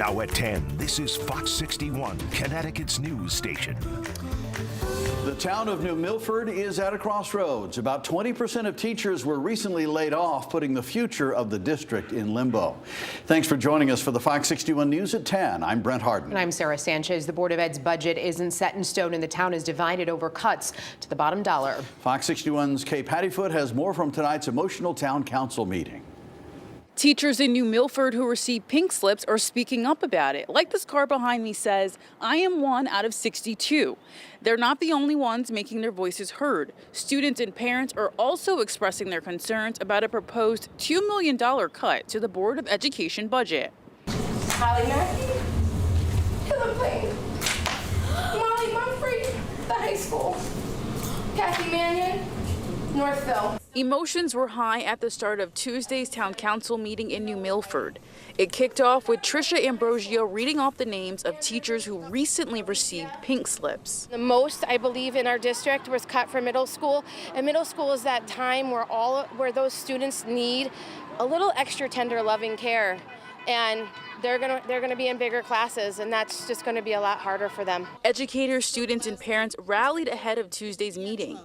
Now at 10, this is Fox 61, Connecticut's news station. The town of New Milford is at a crossroads. About 20% of teachers were recently laid off, putting the future of the district in limbo. Thanks for joining us for the Fox 61 News at 10. I'm Brent Harden. And I'm Sarah Sanchez. The Board of Ed's budget isn't set in stone, and the town is divided over cuts to the bottom dollar. Fox 61's Kay Pattyfoot has more from tonight's emotional town council meeting. Teachers in New Milford who receive pink slips are speaking up about it. Like this car behind me says, I am one out of 62. They're not the only ones making their voices heard. Students and parents are also expressing their concerns about a proposed $2 million cut to the Board of Education budget. Molly Mackey, Helen Plain, Molly Mumfrey, the high school, Kathy Mannion, Northville. Emotions were high at the start of Tuesday's town council meeting in New Milford. It kicked off with Tricia Ambrosio reading off the names of teachers who recently received pink slips. The most, I believe, in our district was cut for middle school. And middle school is that time where those students need a little extra tender, loving care. And they're gonna be in bigger classes, and that's just gonna be a lot harder for them. Educators, students, and parents rallied ahead of Tuesday's meeting,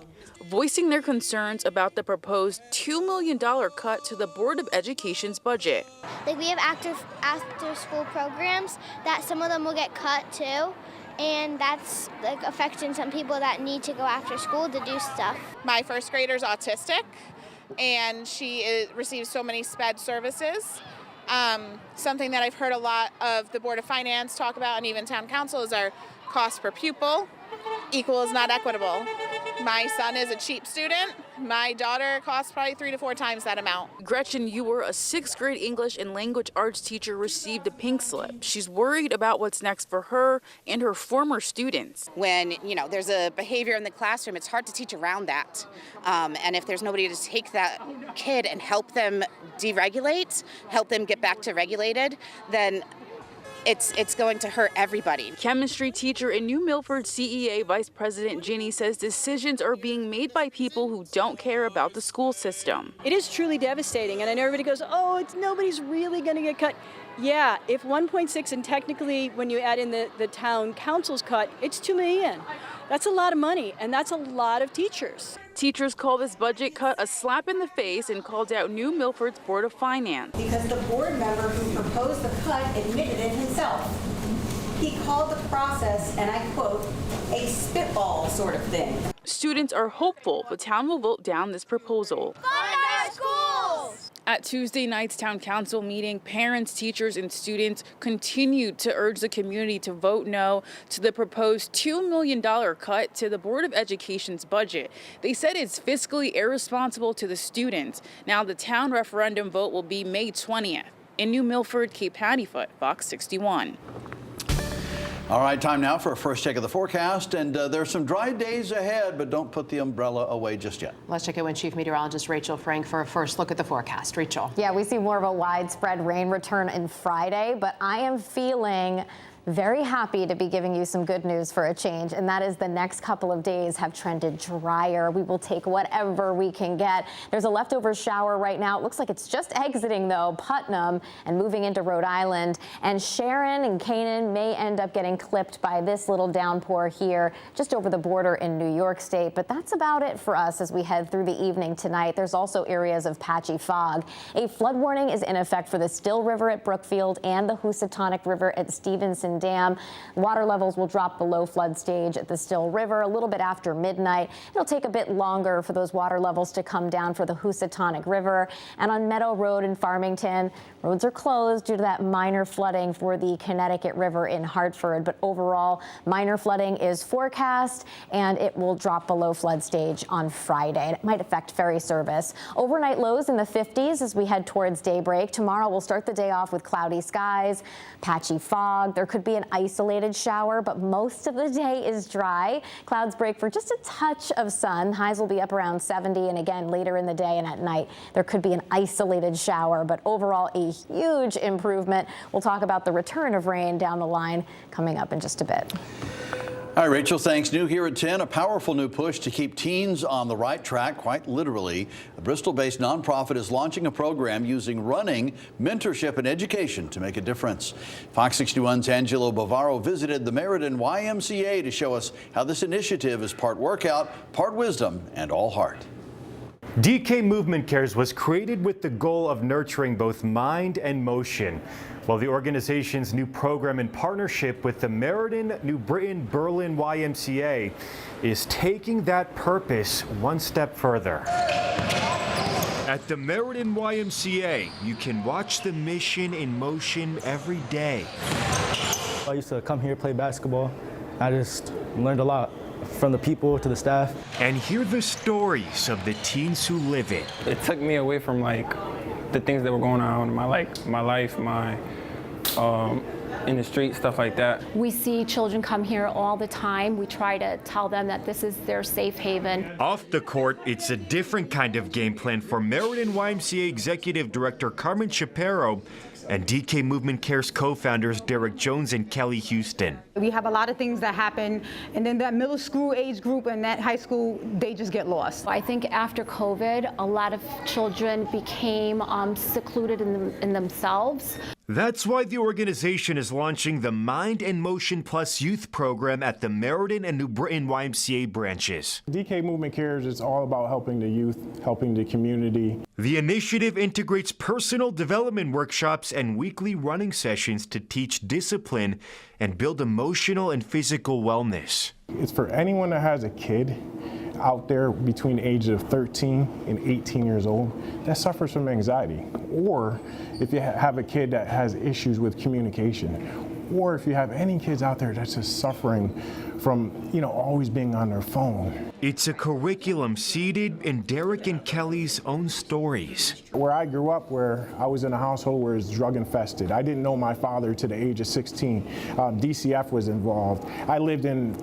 voicing their concerns about the proposed $2 million cut to the Board of Education's budget. Like, we have after school programs that some of them will get cut too, and that's like affecting some people that need to go after school to do stuff. My first grader's autistic, and she receives so many SPED services. Something that I've heard a lot of the Board of Finance talk about, and even town council, is our cost per pupil. Equal is not equitable. My son is a cheap student. My daughter costs probably 3 to 4 times that amount. Gretchen Ewer, a 6th grade English and language arts teacher, received a pink slip. She's worried about what's next for her and her former students. When, there's a behavior in the classroom, it's hard to teach around that. And if there's nobody to take that kid and help them deregulate, help them get back to regulated, then it's going to hurt everybody. Chemistry teacher and New Milford CEA Vice President Ginny says decisions are being made by people who don't care about the school system. It is truly devastating, and I know everybody goes, oh, nobody's really going to get cut. Yeah, if 1.6, and technically when you add in the town council's cut, it's $2 million. That's a lot of money, and that's a lot of teachers. Teachers call this budget cut a slap in the face and called out New Milford's Board of Finance. Because the board member who proposed the cut admitted it himself. He called the process, and I quote, a spitball sort of thing. Students are hopeful the town will vote down this proposal. Fund our schools! At Tuesday night's town council meeting, parents, teachers, and students continued to urge the community to vote no to the proposed $2 million cut to the Board of Education's budget. They said it's fiscally irresponsible to the students. Now the town referendum vote will be May 20th. In New Milford, Kay Pattyfoot, Fox 61. All right, time now for a first check of the forecast, and there's some dry days ahead, but don't put the umbrella away just yet. Let's check in with Chief Meteorologist Rachel Frank for a first look at the forecast. Rachel. Yeah, we see more of a widespread rain return on Friday, but I am feeling very happy to be giving you some good news for a change, and that is the next couple of days have trended drier. We will take whatever we can get. There's a leftover shower right now. It looks like it's just exiting, though, Putnam and moving into Rhode Island. And Sharon and Canaan may end up getting clipped by this little downpour here just over the border in New York State. But that's about it for us as we head through the evening tonight. There's also areas of patchy fog. A flood warning is in effect for the Still River at Brookfield and the Housatonic River at Stevenson Dam. Water levels will drop below flood stage at the Still River a little bit after midnight. It'll take a bit longer for those water levels to come down for the Housatonic River. And on Meadow Road in Farmington, roads are closed due to that minor flooding for the Connecticut River in Hartford. But overall, minor flooding is forecast, and it will drop below flood stage on Friday. It might affect ferry service. Overnight lows in the 50s as we head towards daybreak. Tomorrow we'll start the day off with cloudy skies, patchy fog. There could be an isolated shower, but most of the day is dry. Clouds break for just a touch of sun. Highs will be up around 70, and again later in the day and at night there could be an isolated shower, but overall a huge improvement. We'll talk about the return of rain down the line coming up in just a bit. Hi, Rachel. Thanks. New here at 10, a powerful new push to keep teens on the right track, quite literally. A Bristol-based nonprofit is launching a program using running, mentorship, and education to make a difference. Fox 61's Angelo Bavaro visited the Meriden YMCA to show us how this initiative is part workout, part wisdom, and all heart. DK Movement Cares was created with the goal of nurturing both mind and motion. While the organization's new program in partnership with the Meriden, New Britain, Berlin YMCA is taking that purpose one step further. At the Meriden YMCA, you can watch the mission in motion every day. I used to come here, play basketball. I just learned a lot, from the people to the staff. And hear the stories of the teens who live it. It took me away from the things that were going on in my life, in the street, stuff like that. We see children come here all the time. We try to tell them that this is their safe haven. Off the court, it's a different kind of game plan for Meriden YMCA Executive Director Carmen Shapiro and DK Movement Care's co-founders Derek Jones and Kelly Houston. We have a lot of things that happen, and then that middle school age group and that high school, they just get lost. I think after COVID, a lot of children became secluded in themselves. That's why the organization is launching the Mind and Motion Plus Youth program at the Meriden and New Britain YMCA branches. DK Movement Cares is all about helping the youth, helping the community. The initiative integrates personal development workshops and weekly running sessions to teach discipline and build emotional and physical wellness. It's for anyone that has a kid out there between the ages of 13 and 18 years old that suffers from anxiety, or if you have a kid that has issues with communication, or if you have any kids out there that's just suffering from, always being on their phone. It's a curriculum seated in Derek and Kelly's own stories. Where I grew up, where I was in a household where it's drug infested. I didn't know my father to the age of 16. DCF was involved. I lived in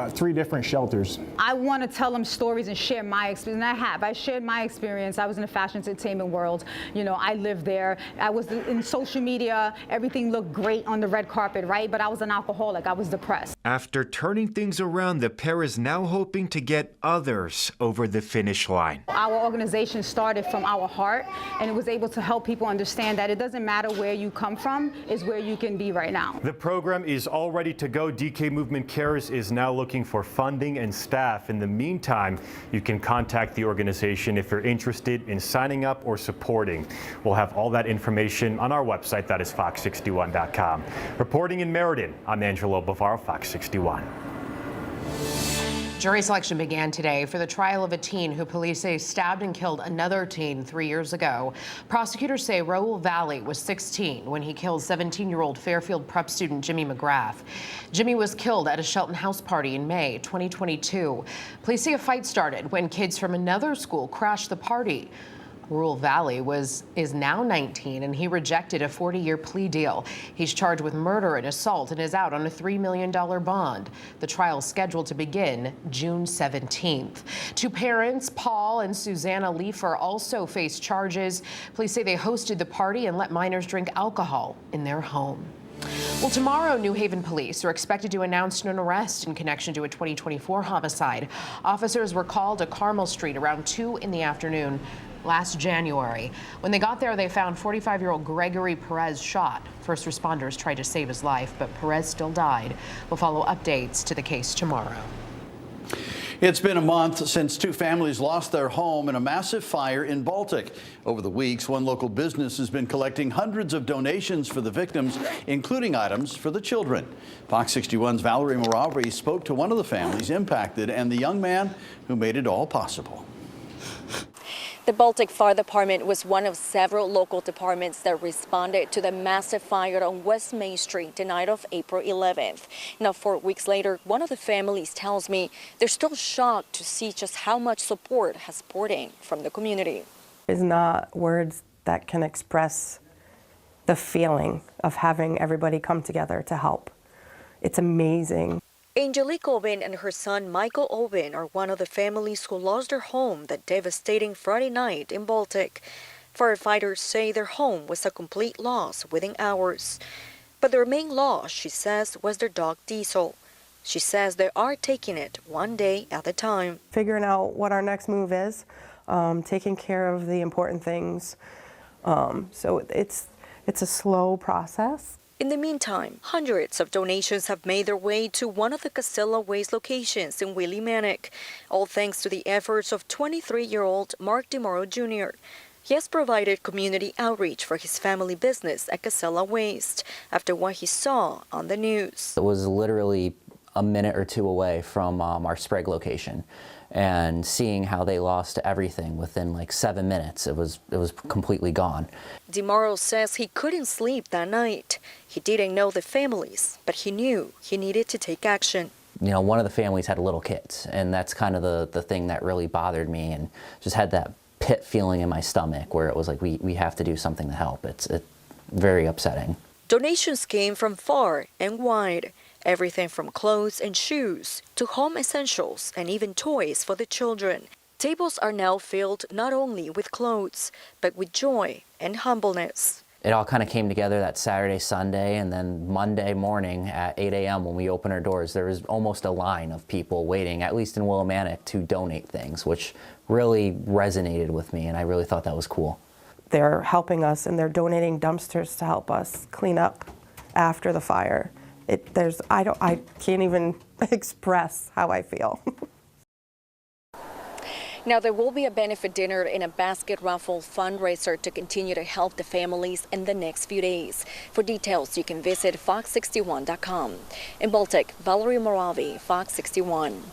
3 different shelters. I want to tell them stories and share my experience, and I shared my experience. I was in the fashion entertainment world. I lived there. I was in social media. Everything looked great on the red carpet, right? But I was an alcoholic. I was depressed. After turning things around, the pair is now hoping to get others over the finish line. Our organization started from our heart, and it was able to help people understand that it doesn't matter where you come from, it's where you can be right now. The program is all ready to go. DK Movement Cares is now looking for funding and staff. In the meantime, you can contact the organization if you're interested in signing up or supporting. We'll have all that information on our website, that is fox61.com. Reporting in Meriden, I'm Angelo Bavaro, Fox 61. Jury selection began today for the trial of a teen who police say stabbed and killed another teen 3 years ago. Prosecutors say Raul Valley was 16 when he killed 17-year-old Fairfield prep student Jimmy McGrath. Jimmy was killed at a Shelton House party in May 2022. Police say a fight started when kids from another school crashed the party. Raul Valley is now 19, and he rejected a 40-year plea deal. He's charged with murder and assault and is out on a $3 million bond. The trial is scheduled to begin June 17th. 2 parents, Paul and Susanna Leifer, also face charges. Police say they hosted the party and let minors drink alcohol in their home. Well, tomorrow, New Haven police are expected to announce an arrest in connection to a 2024 homicide. Officers were called to Carmel Street around 2 in the afternoon last January. When they got there, they found 45-year-old Gregory Perez shot. First responders tried to save his life, but Perez still died. We'll follow updates to the case tomorrow. It's been a month since 2 families lost their home in a massive fire in Baltic. Over the weeks, one local business has been collecting hundreds of donations for the victims, including items for the children. Fox 61's Valerie Moravi spoke to one of the families impacted and the young man who made it all possible. The Baltic Fire Department was one of several local departments that responded to the massive fire on West Main Street the night of April 11th. Now, 4 weeks later, one of the families tells me they're still shocked to see just how much support has poured in from the community. It's not words that can express the feeling of having everybody come together to help. It's amazing. Angelique Oben and her son Michael Oben are one of the families who lost their home that devastating Friday night in Baltic. Firefighters say their home was a complete loss within hours. But their main loss, she says, was their dog Diesel. She says they are taking it one day at a time. Figuring out what our next move is, taking care of the important things. So it's a slow process. In the meantime, hundreds of donations have made their way to one of the Casella Waste locations in Willimantic, all thanks to the efforts of 23-year-old Mark DeMoro Jr. He has provided community outreach for his family business at Casella Waste after what he saw on the news. It was literally a minute or two away from our Sprague location, and seeing how they lost everything within like 7 minutes, it was completely gone. DeMoro says he couldn't sleep that night. He didn't know the families, but he knew he needed to take action. You know, one of the families had little kids, and that's kind of the thing that really bothered me, and just had that pit feeling in my stomach where it was like, we have to do something to help. It's very upsetting. Donations came from far and wide. Everything from clothes and shoes to home essentials and even toys for the children. Tables are now filled not only with clothes, but with joy and humbleness. It all kind of came together that Saturday, Sunday, and then Monday morning at 8 a.m. when we opened our doors, there was almost a line of people waiting, at least in Willimantic, to donate things, which really resonated with me, and I really thought that was cool. They're helping us, and they're donating dumpsters to help us clean up after the fire. I can't even express how I feel. Now, there will be a benefit dinner and a basket raffle fundraiser to continue to help the families in the next few days. For details, you can visit fox61.com. In Baltic, Valerie Moravi, Fox 61.